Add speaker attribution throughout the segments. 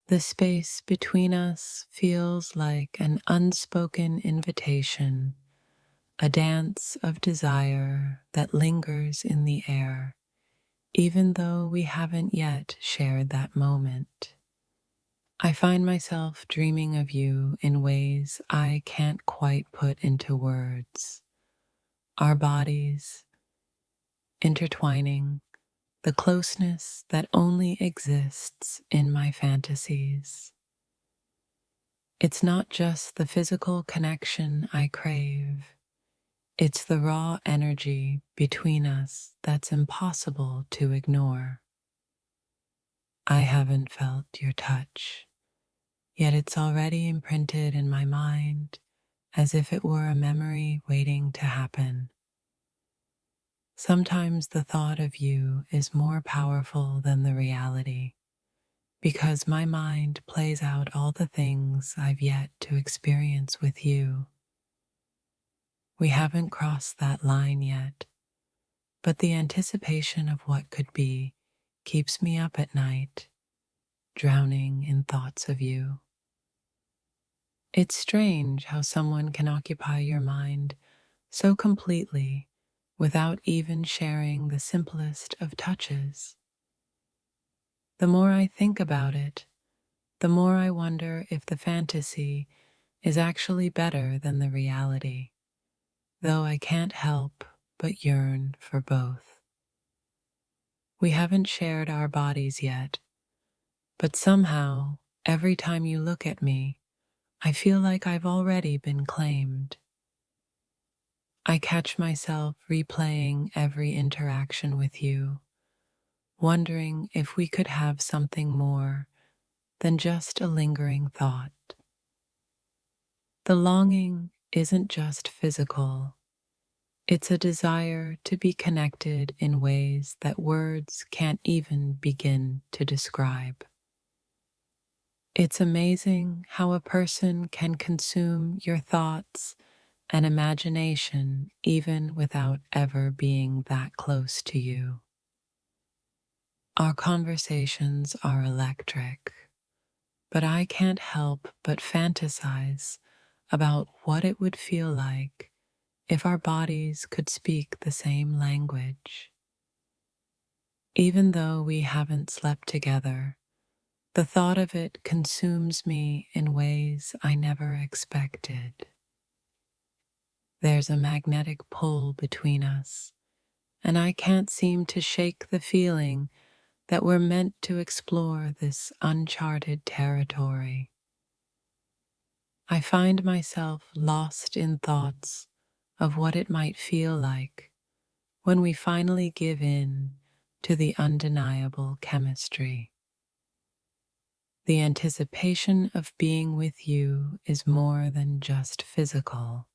Speaker 1: The space between us feels like an unspoken invitation, a dance of desire that lingers in the air, even though we haven't yet shared that moment. I find myself dreaming of you in ways I can't quite put into words. Our bodies intertwining, the closeness that only exists in my fantasies. It's not just the physical connection I crave, it's the raw energy between us that's impossible to ignore. I haven't felt your touch, yet it's already imprinted in my mind as if it were a memory waiting to happen. Sometimes the thought of you is more powerful than the reality, because my mind plays out all the things I've yet to experience with you. We haven't crossed that line yet, but the anticipation of what could be keeps me up at night, drowning in thoughts of you. It's strange how someone can occupy your mind so completely without even sharing the simplest of touches. The more I think about it, the more I wonder if the fantasy is actually better than the reality, though I can't help but yearn for both. We haven't shared our bodies yet, but somehow, every time you look at me, I feel like I've already been claimed. I catch myself replaying every interaction with you, wondering if we could have something more than just a lingering thought. The longing isn't just physical, it's a desire to be connected in ways that words can't even begin to describe. It's amazing how a person can consume your thoughts and imagination even without ever being that close to you. Our conversations are electric, but I can't help but fantasize about what it would feel like if our bodies could speak the same language. Even though we haven't slept together, the thought of it consumes me in ways I never expected. There's a magnetic pull between us, and I can't seem to shake the feeling that we're meant to explore this uncharted territory. I find myself lost in thoughts of what it might feel like when we finally give in to the undeniable chemistry. The anticipation of being with you is more than just physical.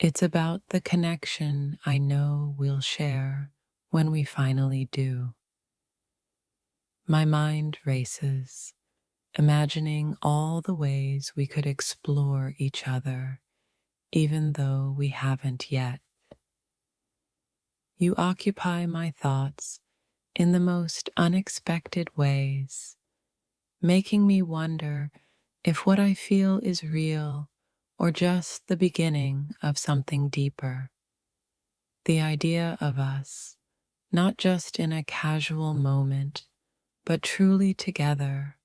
Speaker 1: It's about the connection I know we'll share when we finally do. My mind races, imagining all the ways we could explore each other, even though we haven't yet. You occupy my thoughts in the most unexpected ways, making me wonder if what I feel is real or just the beginning of something deeper. The idea of us, not just in a casual moment, but truly together,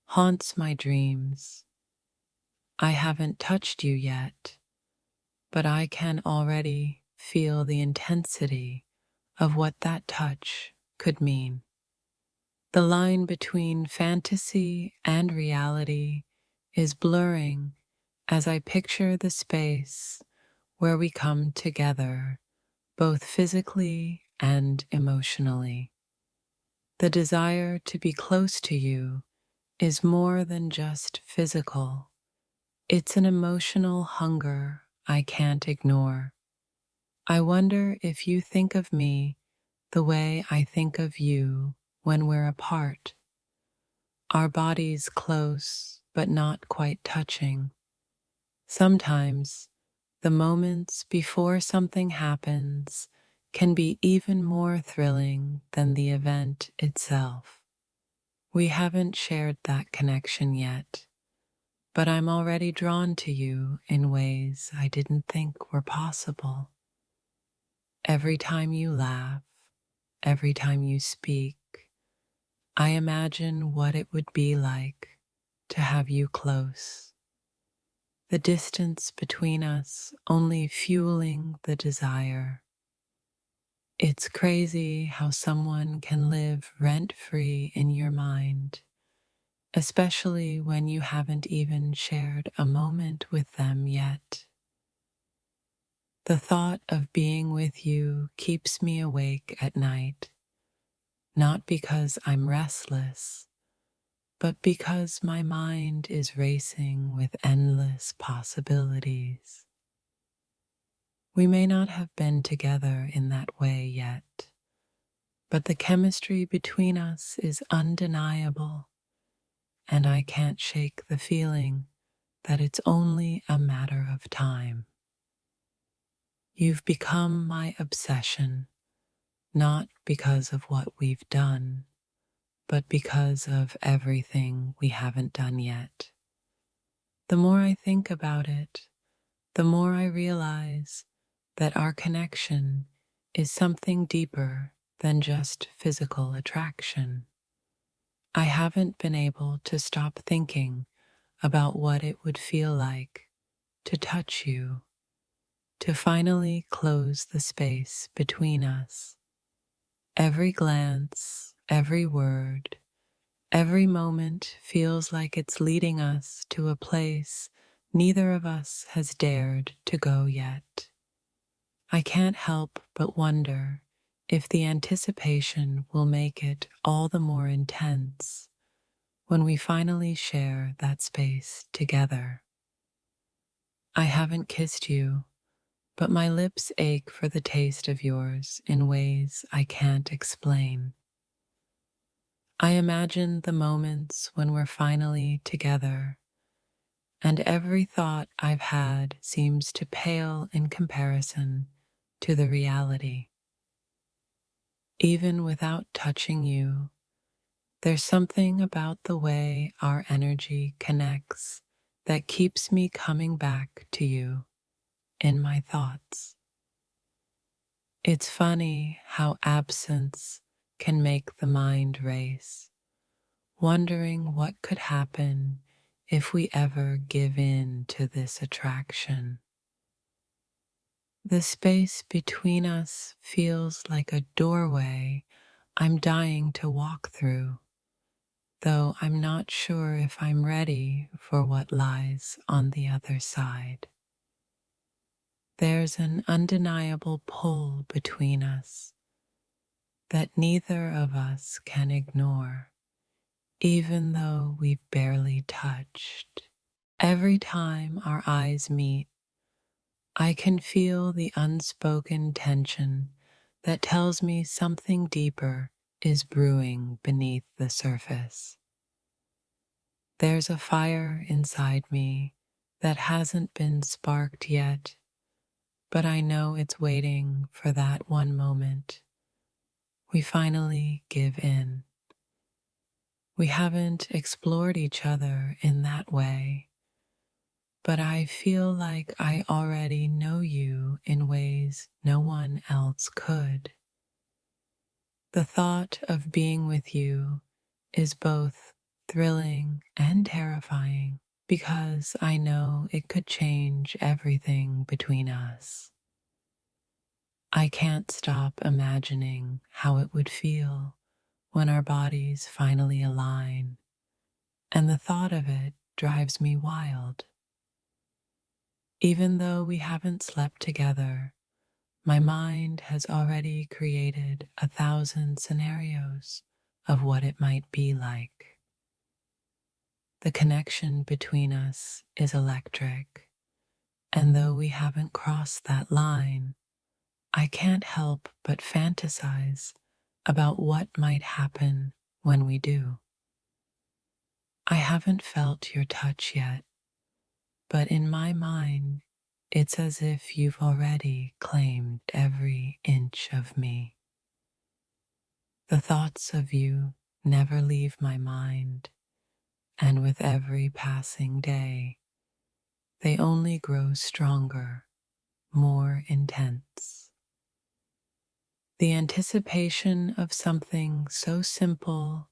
Speaker 1: haunts my dreams. I haven't touched you yet, but I can already feel the intensity of what that touch could mean. The line between fantasy and reality is blurring as I picture the space where we come together, both physically and emotionally. The desire to be close to you is more than just physical. It's an emotional hunger I can't ignore. I wonder if you think of me the way I think of you when we're apart, our bodies close but not quite touching. Sometimes, the moments before something happens can be even more thrilling than the event itself. We haven't shared that connection yet, but I'm already drawn to you in ways I didn't think were possible. Every time you laugh, every time you speak, I imagine what it would be like to have you close. The distance between us only fueling the desire. It's crazy how someone can live rent-free in your mind, especially when you haven't even shared a moment with them yet. The thought of being with you keeps me awake at night, not because I'm restless, but because my mind is racing with endless possibilities. We may not have been together in that way yet, but the chemistry between us is undeniable, and I can't shake the feeling that it's only a matter of time. You've become my obsession, not because of what we've done, but because of everything we haven't done yet. The more I think about it, the more I realize that our connection is something deeper than just physical attraction. I haven't been able to stop thinking about what it would feel like to touch you, to finally close the space between us. Every glance, every word, every moment feels like it's leading us to a place neither of us has dared to go yet. I can't help but wonder if the anticipation will make it all the more intense when we finally share that space together. I haven't kissed you, but my lips ache for the taste of yours in ways I can't explain. I imagine the moments when we're finally together, and every thought I've had seems to pale in comparison to the reality. Even without touching you, there's something about the way our energy connects that keeps me coming back to you in my thoughts. It's funny how absence can make the mind race, wondering what could happen if we ever give in to this attraction. The space between us feels like a doorway I'm dying to walk through, though I'm not sure if I'm ready for what lies on the other side. There's an undeniable pull between us that neither of us can ignore, even though we've barely touched. Every time our eyes meet, I can feel the unspoken tension that tells me something deeper is brewing beneath the surface. There's a fire inside me that hasn't been sparked yet, but I know it's waiting for that one moment we finally give in. We haven't explored each other in that way, but I feel like I already know you in ways no one else could. The thought of being with you is both thrilling and terrifying because I know it could change everything between us. I can't stop imagining how it would feel when our bodies finally align, and the thought of it drives me wild. Even though we haven't slept together, my mind has already created 1,000 scenarios of what it might be like. The connection between us is electric, and though we haven't crossed that line, I can't help but fantasize about what might happen when we do. I haven't felt your touch yet, but in my mind, it's as if you've already claimed every inch of me. The thoughts of you never leave my mind, and with every passing day, they only grow stronger, more intense. The anticipation of something so simple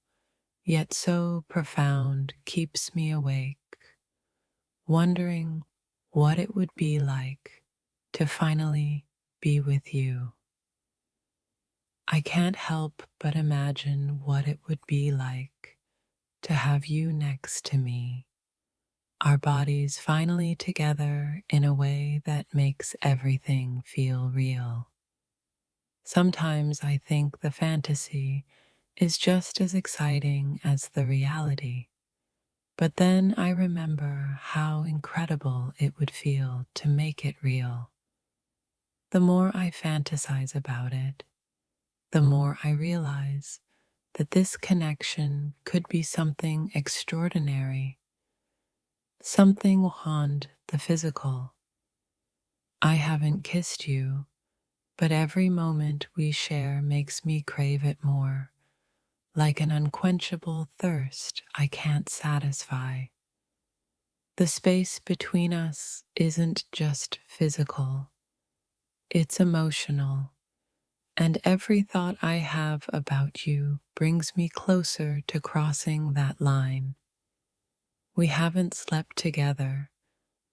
Speaker 1: yet so profound keeps me awake, wondering what it would be like to finally be with you. I can't help but imagine what it would be like to have you next to me, our bodies finally together in a way that makes everything feel real. Sometimes I think the fantasy is just as exciting as the reality, but then I remember how incredible it would feel to make it real. The more I fantasize about it, the more I realize that this connection could be something extraordinary, something beyond the physical. I haven't kissed you, but every moment we share makes me crave it more, like an unquenchable thirst I can't satisfy. The space between us isn't just physical, it's emotional, and every thought I have about you brings me closer to crossing that line. We haven't slept together,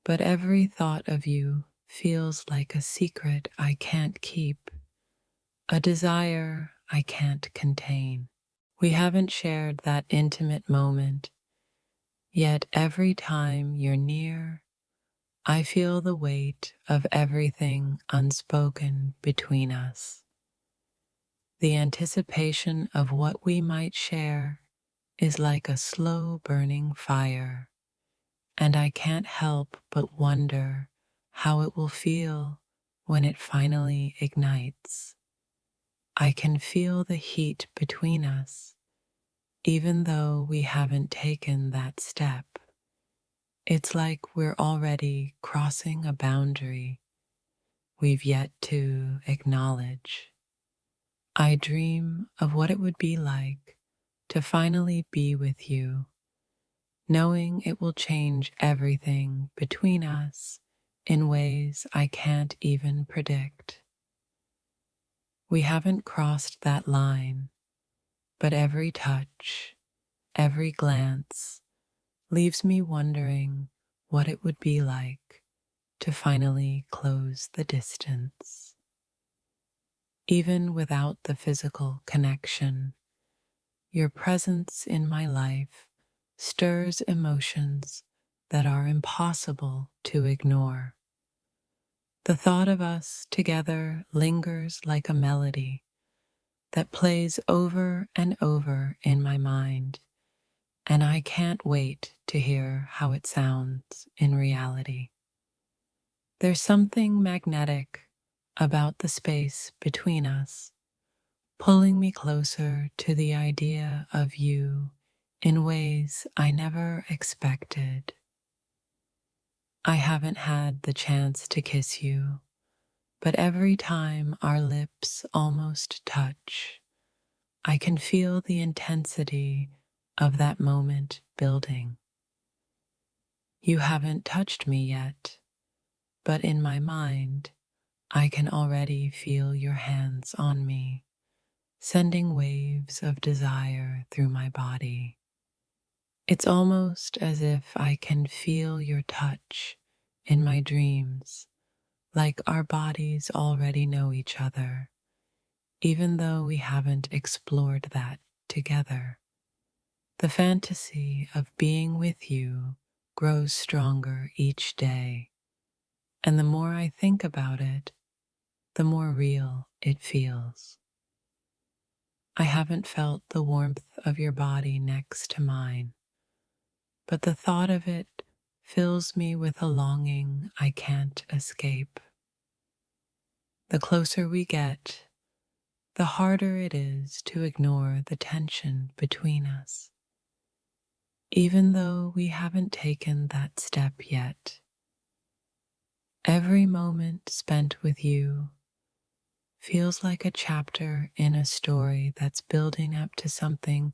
Speaker 1: but every thought of you feels like a secret I can't keep, a desire I can't contain. We haven't shared that intimate moment, yet every time you're near, I feel the weight of everything unspoken between us. The anticipation of what we might share is like a slow burning fire, and I can't help but wonder how it will feel when it finally ignites. I can feel the heat between us, even though we haven't taken that step. It's like we're already crossing a boundary we've yet to acknowledge. I dream of what it would be like to finally be with you, knowing it will change everything between us in ways I can't even predict. We haven't crossed that line, but every touch, every glance leaves me wondering what it would be like to finally close the distance. Even without the physical connection, your presence in my life stirs emotions that are impossible to ignore. The thought of us together lingers like a melody that plays over and over in my mind, and I can't wait to hear how it sounds in reality. There's something magnetic about the space between us, pulling me closer to the idea of you in ways I never expected. I haven't had the chance to kiss you, but every time our lips almost touch, I can feel the intensity of that moment building. You haven't touched me yet, but in my mind, I can already feel your hands on me, sending waves of desire through my body. It's almost as if I can feel your touch in my dreams, like our bodies already know each other, even though we haven't explored that together. The fantasy of being with you grows stronger each day, and the more I think about it, the more real it feels. I haven't felt the warmth of your body next to mine, but the thought of it fills me with a longing I can't escape. The closer we get, the harder it is to ignore the tension between us. Even though we haven't taken that step yet, every moment spent with you feels like a chapter in a story that's building up to something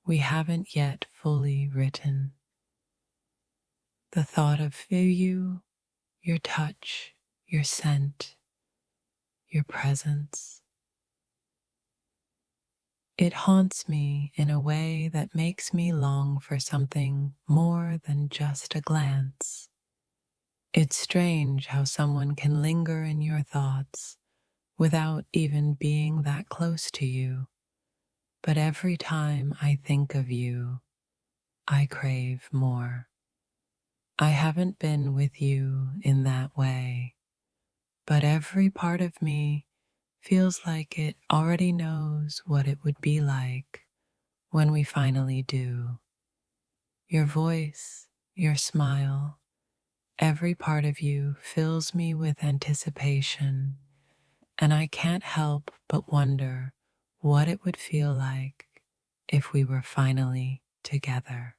Speaker 1: we haven't yet fully written. The thought of you, your touch, your scent, your presence, it haunts me in a way that makes me long for something more than just a glance. It's strange how someone can linger in your thoughts without even being that close to you, but every time I think of you, I crave more. I haven't been with you in that way, but every part of me feels like it already knows what it would be like when we finally do. Your voice, your smile, every part of you fills me with anticipation, and I can't help but wonder what it would feel like if we were finally together.